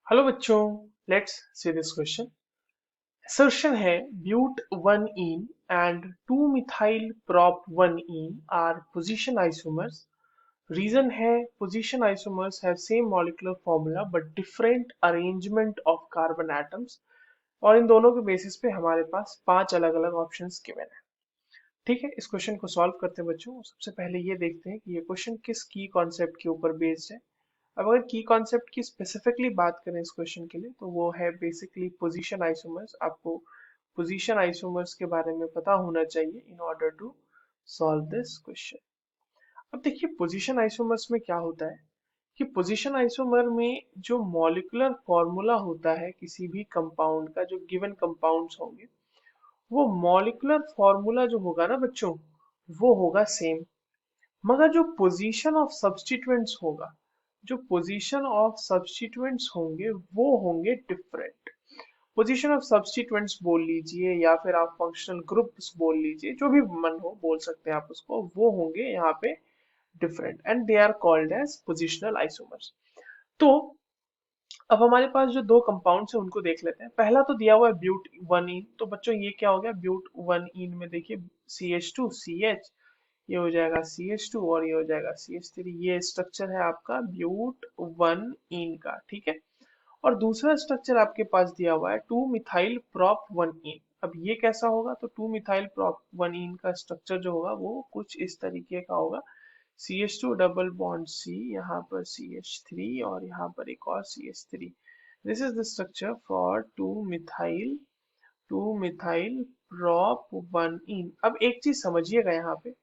Hello बच्चों, let's see this question. assertion है ब्यूट 1ene and 2methyl prop 1ene are position isomers. Reason है position isomers have same molecular formula but different arrangement of carbon atoms. और इन दोनों के basis पे हमारे पास पांच अलग अलग ऑप्शंस गिवन है। ठीक है, इस क्वेश्चन को सॉल्व करते हैं बच्चों। सबसे पहले ये देखते हैं कि ये क्वेश्चन किस की कॉन्सेप्ट के ऊपर बेस्ड है। अब अगर की कॉन्सेप्ट की स्पेसिफिकली बात करें इस क्वेश्चन के लिए तो वो है बेसिकली पोजीशन आइसोमर्स। आपको पोजीशन आइसोमर्स के बारे में पता होना चाहिए in order to solve this question. अब देखिए पोजीशन आइसोमर्स में क्या होता है कि पोजीशन आइसोमर में जो मॉलिक्यूलर फॉर्मूला होता है किसी भी कंपाउंड का, जो गिवन कंपाउंड्स होंगे, वो मॉलिक्यूलर फॉर्मूला जो होगा ना बच्चों, वो होगा सेम। मगर जो पोजीशन ऑफ सब्स्टिट्यूएंट्स होगा, जो पोजीशन ऑफ सब्स्टिट्यूएंट्स होंगे वो होंगे डिफरेंट। पोजीशन ऑफ सब्स्टिट्यूएंट्स बोल लीजिए या फिर आप फंक्शनल ग्रुप्स बोल लीजिए, जो भी मन हो बोल सकते हैं आप उसको, वो होंगे यहाँ पे different and they are called as positional isomers. तो अब हमारे पास जो दो कंपाउंड्स हैं उनको देख लेते हैं। पहला तो दिया हुआ है ब्यूट 1ene। तो बच्चों ये क्या हो गया, ब्यूट 1ene में देखिए CH2CH, ये हो जाएगा CH2 और ये हो जाएगा CH3। ये स्ट्रक्चर है आपका ब्यूट 1ene का, ठीक है। और दूसरा स्ट्रक्चर आपके पास दिया हुआ है 2methyl prop 1ene। अब ये कैसा होगा, तो 2methyl prop 1ene का स्ट्रक्चर जो होगा वो कुछ इस तरीके का होगा। CH2 डबल बॉन्ड C, यहाँ पर CH3 और यहाँ पर एक और CH3। This is the structure for 2methyl prop 1ene। अब एक चीज समझिएगा यहाँ पे,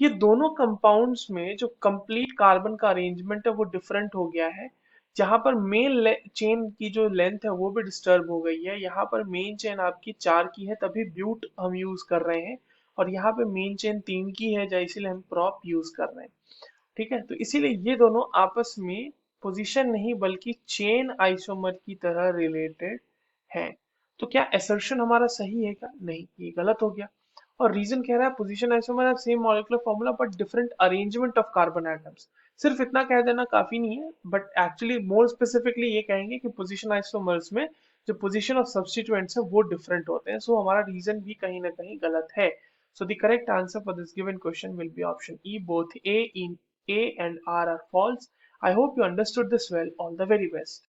ये दोनों कंपाउंड्स में जो कंप्लीट कार्बन का अरेंजमेंट है वो डिफरेंट हो गया है। जहां पर मेन चेन की जो लेंथ है वो भी डिस्टर्ब हो गई है। यहाँ पर मेन चेन आपकी 4 की है तभी ब्यूट हम यूज कर रहे हैं, और यहाँ पे मेन चेन 3 की है इसीलिए हम प्रॉप यूज कर रहे हैं। ठीक है, तो इसीलिए ये दोनों आपस में पोजीशन नहीं बल्कि चेन आइसोमर की तरह रिलेटेड है। तो क्या एसर्शन हमारा सही है क्या? नहीं, ये गलत हो गया। और रीजन कह रहा है position isomer have same molecular formula but different arrangement of carbon atoms. सिर्फ इतना कह देना काफी नहीं है, बट एक्चुअली मोर स्पेसिफिकली ये कहेंगे कि पोजीशन आइसोमर्स में जो पोजीशन ऑफ सब्स्टिट्यूएंट्स है वो डिफरेंट होते हैं। सो हमारा रीजन भी कहीं ना कहीं गलत है। So the correct answer for this given question will be option E. Both A and R are false. I hope you understood this well. All the very best.